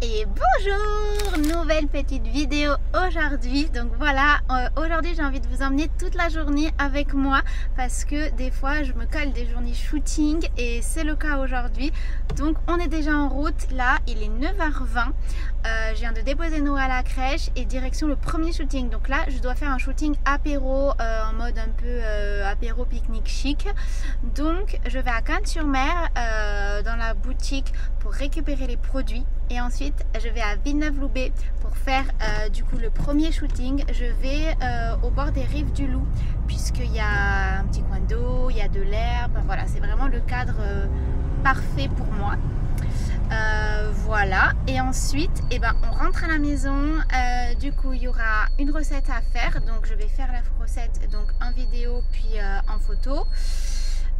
Et bonjour, nouvelle petite vidéo aujourd'hui. Donc voilà, aujourd'hui j'ai envie de vous emmener toute la journée avec moi parce que des fois je me colle des journées shooting et c'est le cas aujourd'hui. Donc on est déjà en route, là il est 9h20, je viens de déposer Noah à la crèche et direction le premier shooting. Donc là je dois faire un shooting apéro en mode un peu apéro pique-nique chic. Donc je vais à Cannes-sur-Mer dans la boutique pour récupérer les produits et ensuite je vais à Villeneuve-Loubet pour faire du coup le premier shooting. Je vais au bord des rives du Loup puisqu'il y a un petit coin d'eau, il y a de l'herbe, voilà, c'est vraiment le cadre parfait pour moi. Voilà, et ensuite on rentre à la maison. Du coup il y aura une recette à faire, donc je vais faire la recette donc en vidéo puis en photo.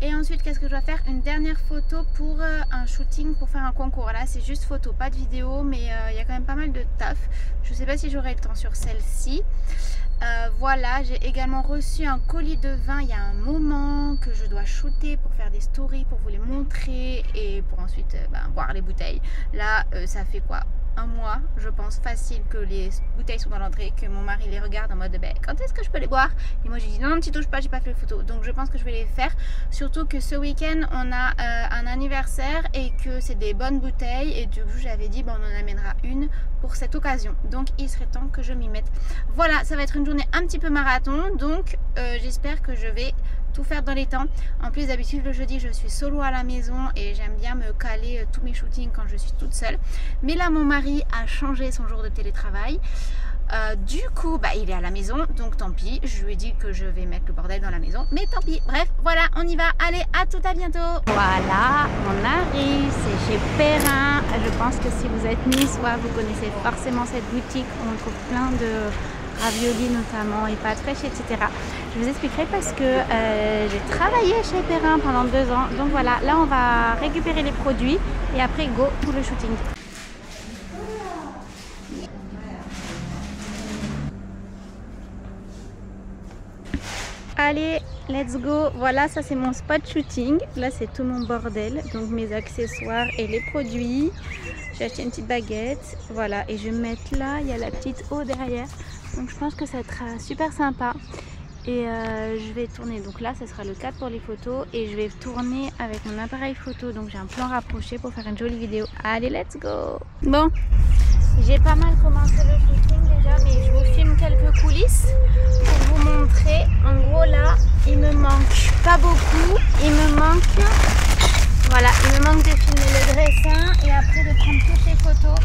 Et ensuite, qu'est-ce que je dois faire? Une dernière photo pour un shooting, pour faire un concours. Là, c'est juste photo, pas de vidéo, mais il y a quand même pas mal de taf. Je ne sais pas si j'aurai le temps sur celle-ci. Voilà, j'ai également reçu un colis de vin il y a un moment que je dois shooter pour faire des stories, pour vous les montrer et pour ensuite boire les bouteilles. Là, ça fait quoi? Un mois, je pense facile que les bouteilles sont dans l'entrée, que mon mari les regarde en mode quand est-ce que je peux les boire? Et moi j'ai dit non, tu touches pas, j'ai pas fait les photos. Donc je pense que je vais les faire, surtout que ce week-end on a un anniversaire et que c'est des bonnes bouteilles et du coup j'avais dit on en amènera une pour cette occasion. Donc il serait temps que je m'y mette. Voilà, ça va être une journée un petit peu marathon, donc j'espère que je vais tout faire dans les temps. En plus d'habitude le jeudi je suis solo à la maison et j'aime bien me caler tous mes shootings quand je suis toute seule. Mais là mon mari a changé son jour de télétravail. Du coup il est à la maison, donc tant pis. Je lui ai dit que je vais mettre le bordel dans la maison, mais tant pis. Bref, voilà, on y va. Allez, à tout à bientôt. Voilà, on arrive, c'est chez Perrin. Je pense que si vous êtes niçois, vous connaissez forcément cette boutique où on trouve plein de raviolis notamment et pâtes fraîches, etc. Je vous expliquerai parce que j'ai travaillé chez Perrin pendant 2 ans. Donc voilà, là on va récupérer les produits et après go pour le shooting. Allez, let's go. Voilà, ça c'est mon spot shooting. Là c'est tout mon bordel, donc mes accessoires et les produits. J'ai acheté une petite baguette, voilà, et je vais me mettre là. Il y a la petite eau derrière, donc je pense que ça sera super sympa. Et je vais tourner, donc là ça sera le cadre pour les photos et je vais tourner avec mon appareil photo, donc j'ai un plan rapproché pour faire une jolie vidéo. Allez, let's go. Bon, j'ai pas mal commencé le shooting déjà, mais je vous filme quelques coulisses pour vous montrer. En gros là il me manque pas beaucoup, il me manque, voilà, il me manque de filmer le dressin et après de prendre toutes les photos.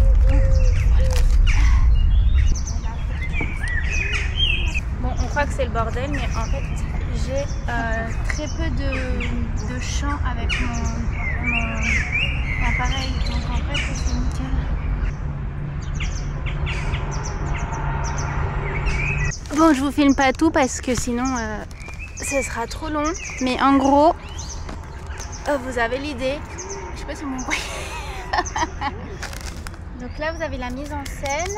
Bon, on croit que c'est le bordel, mais en fait j'ai très peu de champ avec mon appareil, donc en fait c'est nickel. Bon, je vous filme pas tout parce que sinon ce sera trop long, mais en gros vous avez l'idée. Je sais pas si mon bruit. Donc là vous avez la mise en scène.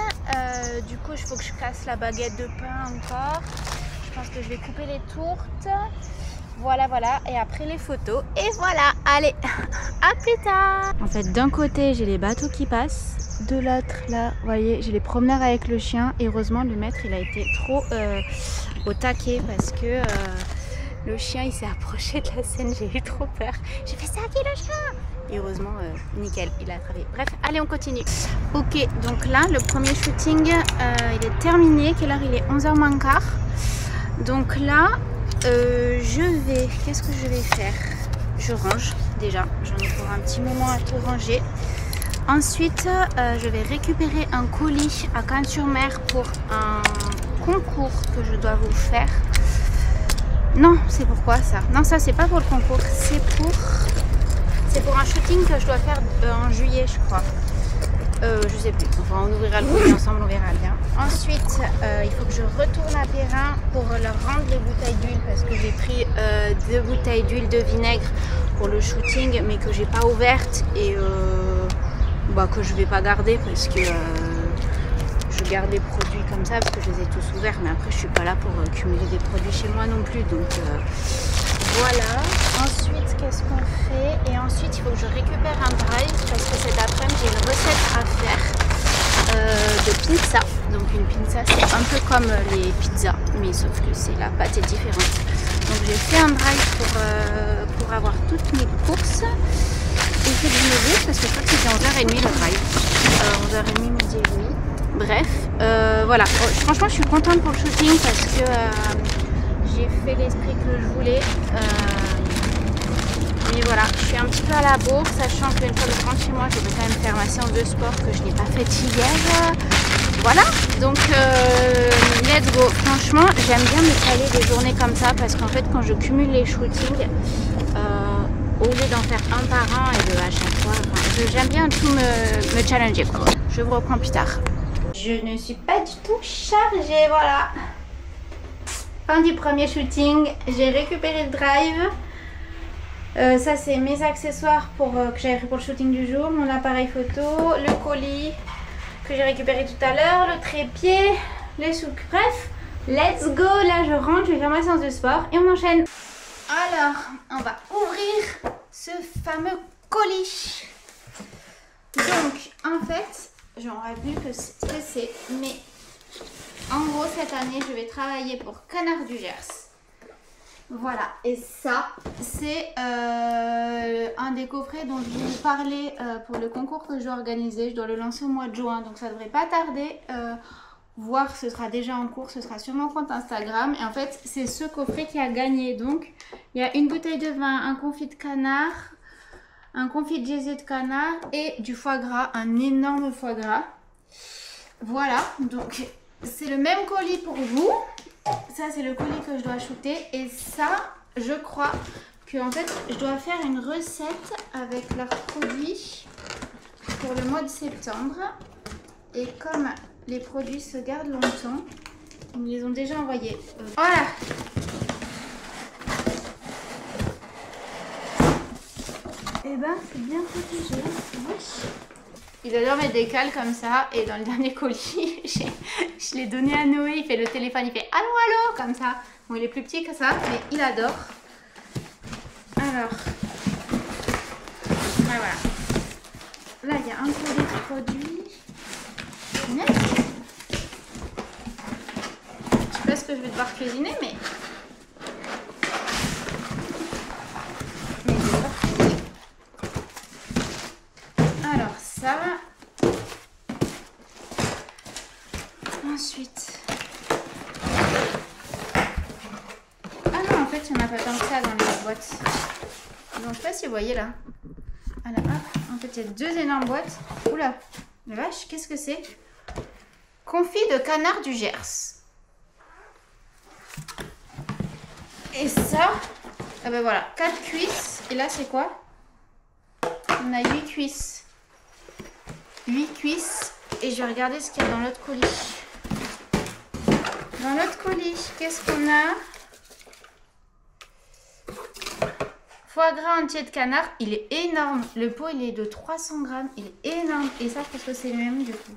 Du coup il faut que je casse la baguette de pain encore. Je pense que je vais couper les tourtes. Voilà, voilà, et après les photos. Et voilà, allez, à plus tard. En fait d'un côté j'ai les bateaux qui passent, de l'autre là, vous voyez, j'ai les promeneurs avec le chien. Et heureusement le maître il a été trop au taquet parce que le chien il s'est approché de la scène, j'ai eu trop peur. J'ai fait ça, qui est le chien? Et heureusement, nickel, il a attrapé. Bref, allez, on continue. Ok, donc là, le premier shooting, il est terminé. Quelle heure il est? 11h moins quart. Donc là, qu'est-ce que je vais faire? Je range déjà. J'en ai pour un petit moment à tout ranger. Ensuite, je vais récupérer un colis à Cannes-sur-Mer pour un concours que je dois vous faire. Non, c'est pourquoi ça? Non, ça c'est pas pour le concours, c'est pour un shooting que je dois faire en juillet, je crois. Je sais plus. Enfin, on ouvrira le colis ensemble, on verra bien. Ensuite, il faut que je retourne à Perrin pour leur rendre les bouteilles d'huile parce que j'ai pris 2 bouteilles d'huile de vinaigre pour le shooting, mais que j'ai pas ouvertes et que je vais pas garder parce que je garde les produits comme ça parce que je les ai tous ouverts, mais après je suis pas là pour cumuler des produits chez moi non plus, donc voilà. Ensuite qu'est-ce qu'on fait? Et ensuite il faut que je récupère un drive parce que cet après-midi j'ai une recette à faire pinza. Donc une pinza c'est un peu comme les pizzas, mais sauf que c'est la pâte est différente. Donc j'ai fait un drive pour avoir toutes mes courses. Et j'ai dû me lever parce que je crois que c'était 11h30 le drive. 11h30, midi et demi. Bref, voilà. Franchement je suis contente pour le shooting parce que j'ai fait l'esprit que je voulais. Mais voilà, je suis un petit peu à la bourre, sachant qu'une fois que je rentre chez moi, je vais quand même faire ma séance de sport que je n'ai pas faite hier. Voilà, donc let's go. Franchement, j'aime bien me caler des journées comme ça parce qu'en fait, quand je cumule les shootings, au lieu d'en faire un par an et de à chaque fois, j'aime bien tout me challenger, quoi. Je vous reprends plus tard. Je ne suis pas du tout chargée, voilà. Fin du premier shooting, j'ai récupéré le drive. Ça c'est mes accessoires pour, que j'avais pris pour le shooting du jour, mon appareil photo, le colis que j'ai récupéré tout à l'heure, le trépied, les souks, bref, let's go, là je rentre, je vais faire ma séance de sport et on enchaîne. Alors, on va ouvrir ce fameux colis. Donc, en fait, j'aurais vu que c'est stressé, mais en gros cette année je vais travailler pour Canard du Gers. Voilà, et ça, c'est un des coffrets dont je vais vous parler pour le concours que je dois organiser. Je dois le lancer au mois de juin, donc ça ne devrait pas tarder. Voire ce sera déjà en cours, ce sera sur mon compte Instagram. Et en fait, c'est ce coffret qui a gagné. Donc, il y a une bouteille de vin, un confit de canard, un confit de gésier de canard et du foie gras, un énorme foie gras. Voilà, donc c'est le même colis pour vous. Ça c'est le colis que je dois shooter et ça je crois que en fait je dois faire une recette avec leurs produits pour le mois de septembre et comme les produits se gardent longtemps, ils me les ont déjà envoyés. Voilà. Et ben c'est bien protégé. Ils adorent mettre des cales comme ça et dans le dernier colis, je l'ai donné à Noé, il fait le téléphone, il fait allô allô comme ça. Bon il est plus petit que ça mais il adore. Alors, ouais, voilà. Là il y a un colis de produits. Net. Je sais pas ce que je vais devoir cuisiner mais... Ça. Ensuite. Ah non, en fait, il n'y en a pas tant que ça dans les boîtes. Donc, je sais pas si vous voyez là. Ah là, hop. En fait, il y a deux énormes boîtes. Oula, la vache, qu'est-ce que c'est? Confit de canard du Gers. Et ça, ah ben voilà, 4 cuisses. Et là, c'est quoi? On a 8 cuisses. 8 cuisses et je vais regarder ce qu'il y a dans l'autre colis. Dans l'autre colis, qu'est-ce qu'on a? Foie gras entier de canard, il est énorme. Le pot il est de 300 grammes, il est énorme. Et ça, je pense que c'est le même du coup.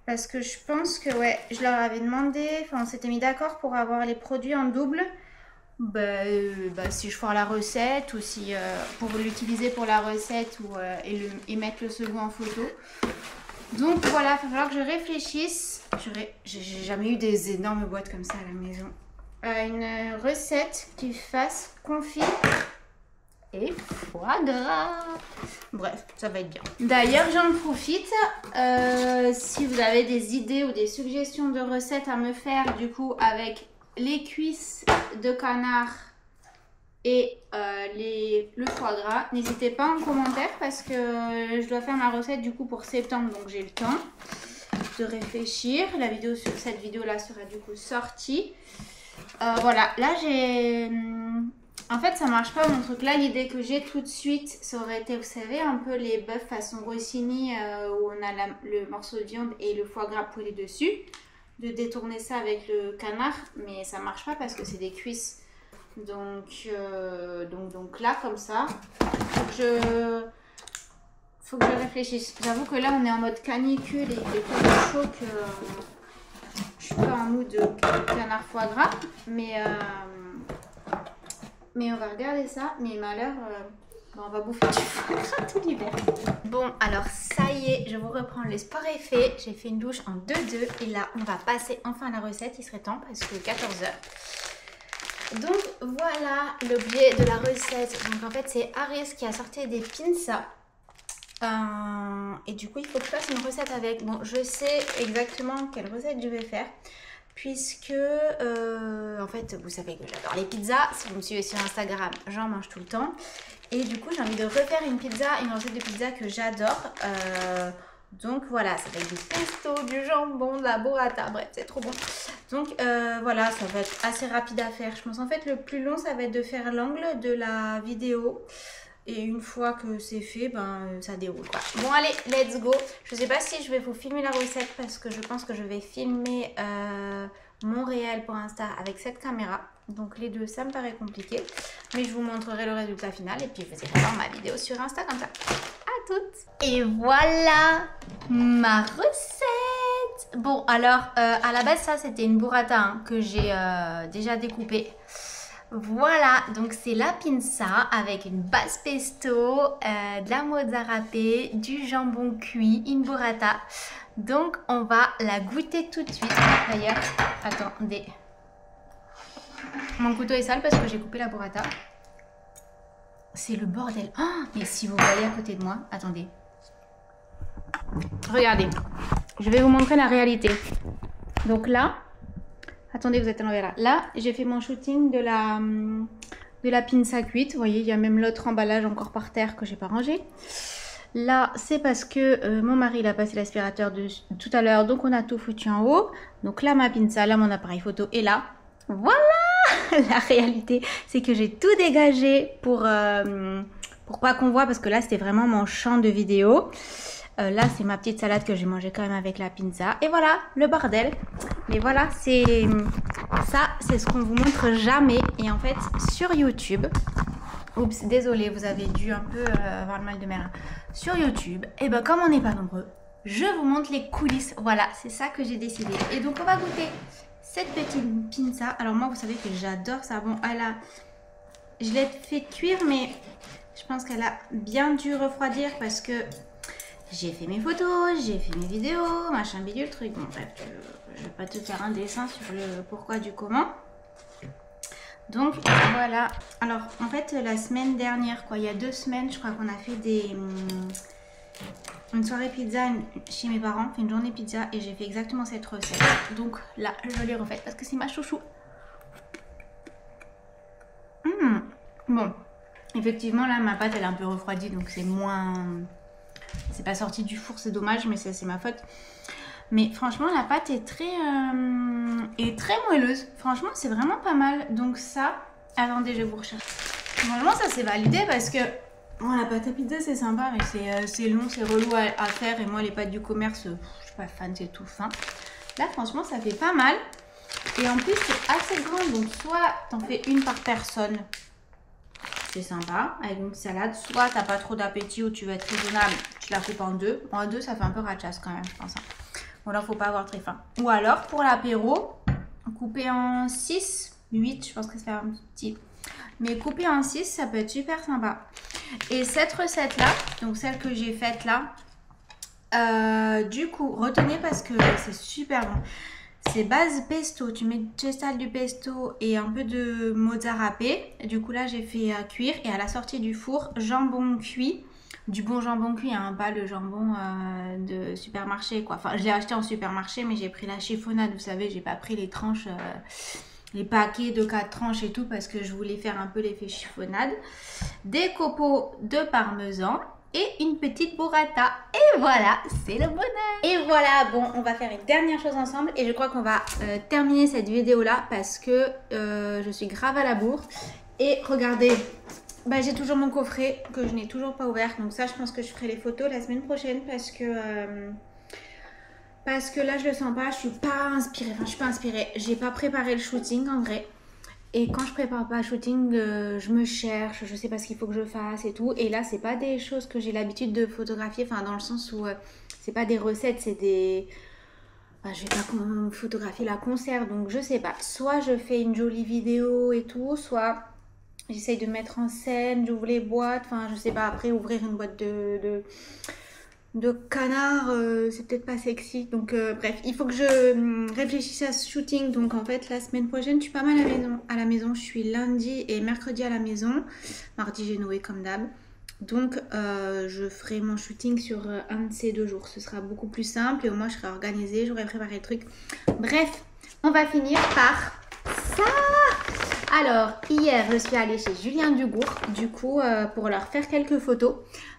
Parce que je pense que ouais, je leur avais demandé, enfin on s'était mis d'accord pour avoir les produits en double. Si je foire la recette ou si pour l'utiliser pour la recette ou, et mettre le second en photo. Donc voilà, il va falloir que je réfléchisse. J'ai jamais eu des énormes boîtes comme ça à la maison. Une recette qui fasse confit et foie gras. Bref, ça va être bien. D'ailleurs, j'en profite. Si vous avez des idées ou des suggestions de recettes à me faire du coup avec les cuisses de canard et le foie gras, n'hésitez pas en commentaire parce que je dois faire ma recette du coup pour septembre, donc j'ai le temps de réfléchir. La vidéo sur cette vidéo là sera du coup sortie. Voilà, là j'ai... En fait ça marche pas mon truc là, l'idée que j'ai tout de suite ça aurait été, vous savez, un peu les bœufs façon Rossini où on a le morceau de viande et le foie gras poêlé dessus, de détourner ça avec le canard, mais ça marche pas parce que c'est des cuisses. Donc là comme ça, faut que je réfléchisse. J'avoue que là on est en mode canicule et il est tellement chaud que je suis pas en mood de canard foie gras, mais on va regarder ça. Mais malheur, Bon, on va bouffer du foie gras tout l'hiver. Bon, alors ça y est, je vous reprends, le sport est fait. J'ai fait une douche en 2-2 et là, on va passer enfin à la recette. Il serait temps parce que 14 h. Donc voilà l'objet de la recette. Donc en fait, c'est Aris qui a sorti des pinzas. Et du coup, il faut que je fasse une recette avec. Bon, je sais exactement quelle recette je vais faire. Puisque, en fait, vous savez que j'adore les pizzas. Si vous me suivez sur Instagram, j'en mange tout le temps. Et du coup, j'ai envie de refaire une recette de pizza que j'adore. Donc voilà, ça va être du pesto, du jambon, de la burrata. Bref, c'est trop bon. Donc voilà, ça va être assez rapide à faire. Je pense en fait le plus long, ça va être de faire l'angle de la vidéo. Et une fois que c'est fait, ben ça déroule quoi. Bon allez, let's go. Je sais pas si je vais vous filmer la recette parce que je pense que je vais filmer mon réel pour Insta avec cette caméra. Donc les deux, ça me paraît compliqué. Mais je vous montrerai le résultat final et puis je vous irez voir ma vidéo sur Insta comme ça. À toutes. Et voilà ma recette. Bon alors, à la base ça c'était une burrata hein, que j'ai déjà découpée. Voilà, donc c'est la pinza avec une base pesto, de la mozza râpée, du jambon cuit, une burrata. Donc on va la goûter tout de suite. D'ailleurs, attendez. Mon couteau est sale parce que j'ai coupé la burrata. C'est le bordel. Oh, mais si vous voyez à côté de moi, attendez. Regardez, je vais vous montrer la réalité. Donc là... Attendez, vous êtes à l'envers là. Là, j'ai fait mon shooting de la pinza cuite. Vous voyez, il y a même l'autre emballage encore par terre que j'ai pas rangé. Là, c'est parce que mon mari il a passé l'aspirateur tout à l'heure. Donc, on a tout foutu en haut. Donc là, ma pinza, là, mon appareil photo est là. Voilà. La réalité, c'est que j'ai tout dégagé pour pas qu'on voit. Parce que là, c'était vraiment mon champ de vidéo. Là, c'est ma petite salade que j'ai mangée quand même avec la pizza. Et voilà, le bordel. Mais voilà, c'est ce qu'on vous montre jamais. Et en fait, sur YouTube... Oups, désolé, vous avez dû un peu avoir le mal de mer. Sur YouTube, et ben comme on n'est pas nombreux, je vous montre les coulisses. Voilà, c'est ça que j'ai décidé. Et donc, on va goûter cette petite pizza. Alors moi, vous savez que j'adore ça. Bon, je l'ai fait cuire, mais je pense qu'elle a bien dû refroidir parce que... J'ai fait mes photos, j'ai fait mes vidéos, machin bidule, truc. Bon bref, je vais pas te faire un dessin sur le pourquoi du comment. Donc voilà. Alors en fait la semaine dernière, quoi, il y a 2 semaines, je crois qu'on a fait une soirée pizza chez mes parents, fait une journée pizza et j'ai fait exactement cette recette. Donc là, je l'ai refaite parce que c'est ma chouchou. Bon, effectivement là ma pâte elle est un peu refroidie donc c'est moins... C'est pas sorti du four, c'est dommage, mais c'est ma faute. Mais franchement, la pâte est très moelleuse. Franchement, c'est vraiment pas mal. Donc ça, attendez, je vais vous rechercher. Normalement, ça c'est validé parce que bon, la pâte à pizza, c'est sympa, mais c'est long, c'est relou à faire. Et moi, les pâtes du commerce, je suis pas fan, c'est tout fin. Là, franchement, ça fait pas mal. Et en plus, c'est assez grand. Donc soit t'en fais une par personne. C'est sympa, avec une salade. Soit t'as pas trop d'appétit ou tu veux être raisonnable, tu la coupes en 2. En 2, ça fait un peu rachasse quand même, je pense. Bon, là, faut pas avoir très faim. Ou alors, pour l'apéro, couper en 6, 8, je pense que c'est un petit. Mais couper en 6, ça peut être super sympa. Et cette recette-là, donc celle que j'ai faite là, du coup, retenez parce que c'est super bon. C'est base pesto, tu installes du pesto et un peu de mozza râpée. Du coup là j'ai fait cuire et à la sortie du four, jambon cuit. Du bon jambon cuit, hein, pas le jambon de supermarché quoi. Enfin je l'ai acheté en supermarché mais j'ai pris la chiffonnade, vous savez, j'ai pas pris les tranches, les paquets de 4 tranches et tout parce que je voulais faire un peu l'effet chiffonnade. Des copeaux de parmesan. Et une petite burrata. Et voilà, c'est le bonheur. Et voilà, bon, on va faire une dernière chose ensemble. Et je crois qu'on va terminer cette vidéo-là parce que je suis grave à la bourre. Et regardez, bah, j'ai toujours mon coffret que je n'ai toujours pas ouvert. Donc ça, je pense que je ferai les photos la semaine prochaine parce que là, je le sens pas. Je suis pas inspirée. Enfin, je suis pas inspirée. J'ai pas préparé le shooting en vrai. Et quand je prépare pas un shooting, je me cherche, je sais pas ce qu'il faut que je fasse et tout. Et là, c'est pas des choses que j'ai l'habitude de photographier, enfin dans le sens où c'est pas des recettes, c'est des... Enfin, je vais pas photographier la concert, donc je sais pas. Soit je fais une jolie vidéo et tout, soit J'essaye de mettre en scène, j'ouvre les boîtes, enfin je sais pas, après ouvrir une boîte de canard, c'est peut-être pas sexy. Donc bref, il faut que je réfléchisse à ce shooting. Donc en fait la semaine prochaine je suis pas mal à la maison. Je suis lundi et mercredi à la maison. Mardi j'ai Noé comme d'hab. Donc je ferai mon shooting sur un de ces 2 jours. Ce sera beaucoup plus simple et au moins je serai organisée, j'aurai préparé le truc. Bref, on va finir par ça. Alors hier je suis allée chez Julien Dugour du coup pour leur faire quelques photos.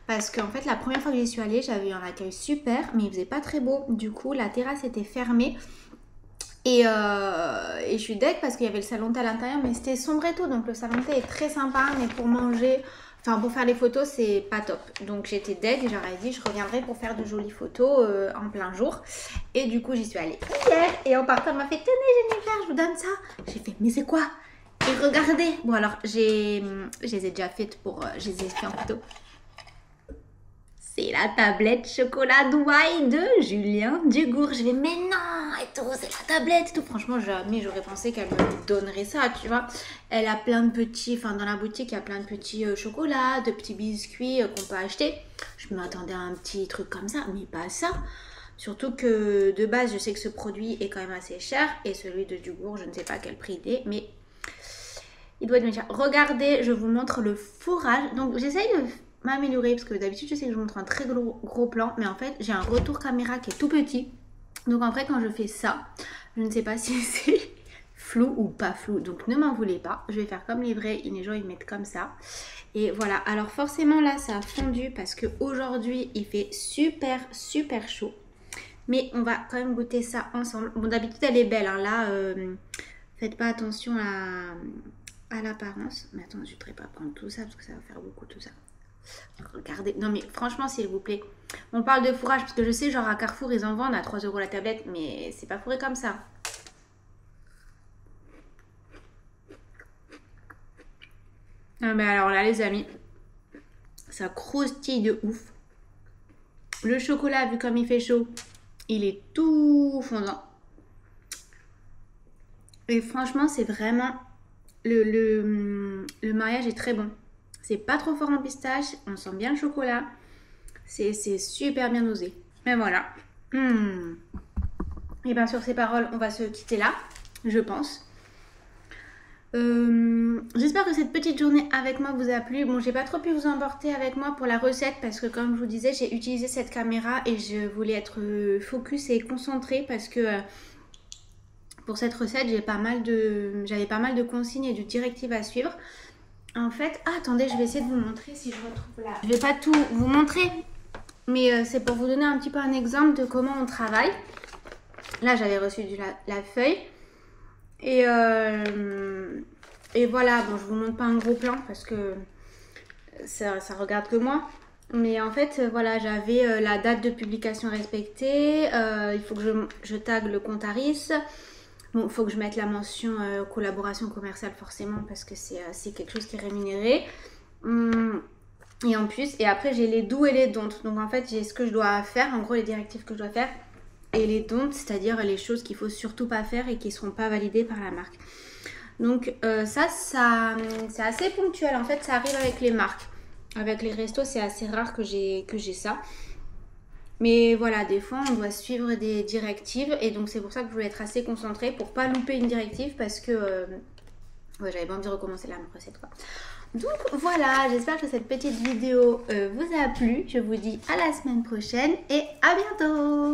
Parce qu'en fait la première fois que j'y suis allée j'avais eu un accueil super mais il faisait pas très beau. Du coup la terrasse était fermée. Et je suis deg parce qu'il y avait le salon de thé à l'intérieur mais c'était sombre et tout. Donc le salon de thé est très sympa mais pour manger... Enfin, pour faire les photos, c'est pas top. Donc, j'étais deg et j'aurais dit, je reviendrai pour faire de jolies photos en plein jour. Et du coup, j'y suis allée hier. Et en partant, elle m'a fait, tenez, Jennifer, je vous donne ça. J'ai fait, mais c'est quoi? Et regardez. Bon, alors, je les ai déjà faites je les ai fait en photo. C'est la tablette chocolat Douai de Julien Dugour. Je vais, mais non, et tout, c'est la tablette et tout. Franchement, jamais j'aurais pensé qu'elle me donnerait ça, tu vois. Elle a plein de petits, enfin dans la boutique, il y a plein de petits chocolats, de petits biscuits qu'on peut acheter. Je m'attendais à un petit truc comme ça, mais pas ça. Surtout que de base, je sais que ce produit est quand même assez cher. Et celui de Dugour, je ne sais pas quel prix il est, mais il doit être moins cher. Regardez, je vous montre le fourrage. Donc, j'essaye de m'améliorer parce que d'habitude je sais que je montre un très gros plan mais en fait j'ai un retour caméra qui est tout petit donc en fait quand je fais ça je ne sais pas si c'est flou ou pas flou donc ne m'en voulez pas, je vais faire comme les vrais, les gens ils mettent comme ça et voilà. Alors forcément là ça a fondu parce que aujourd'hui il fait super chaud mais on va quand même goûter ça ensemble. Bon d'habitude elle est belle hein. Là faites pas attention à l'apparence mais attends je ne voudrais pas prendre tout ça parce que ça va faire beaucoup tout ça. Regardez, non mais franchement s'il vous plaît, on parle de fourrage parce que je sais genre à Carrefour ils en vendent à 3 € la tablette mais c'est pas fourré comme ça. Ah mais alors là les amis, ça croustille de ouf. Le chocolat vu comme il fait chaud, il est tout fondant. Et franchement c'est vraiment, le mariage est très bon. C'est pas trop fort en pistache, on sent bien le chocolat. C'est super bien dosé. Mais voilà. Et bien sur ces paroles, on va se quitter là, je pense. J'espère que cette petite journée avec moi vous a plu. Bon, j'ai pas trop pu vous emporter avec moi pour la recette parce que comme je vous disais, j'ai utilisé cette caméra et je voulais être focus et concentrée parce que pour cette recette, j'avais pas mal de consignes et de directives à suivre. En fait, attendez, je vais essayer de vous montrer si je retrouve là. Je vais pas tout vous montrer, mais c'est pour vous donner un petit peu un exemple de comment on travaille. Là, j'avais reçu la feuille. Et voilà, bon, je vous montre pas un gros plan parce que ça regarde que moi. Mais en fait, voilà, j'avais la date de publication respectée. Il faut que je tague le compte Aris. Bon, il faut que je mette la mention collaboration commerciale forcément parce que c'est quelque chose qui est rémunéré. Et en plus, et après j'ai les do's et les don'ts. Donc en fait, j'ai ce que je dois faire, en gros les directives que je dois faire. Et les don'ts, c'est-à-dire les choses qu'il faut surtout pas faire et qui ne seront pas validées par la marque. Donc ça c'est assez ponctuel. En fait, ça arrive avec les marques. Avec les restos, c'est assez rare que j'ai ça. Mais voilà, des fois, on doit suivre des directives. Et donc, c'est pour ça que je voulais être assez concentrée pour pas louper une directive. Parce que ouais, j'avais pas envie de recommencer la même recette, quoi. Donc, voilà, j'espère que cette petite vidéo vous a plu. Je vous dis à la semaine prochaine et à bientôt!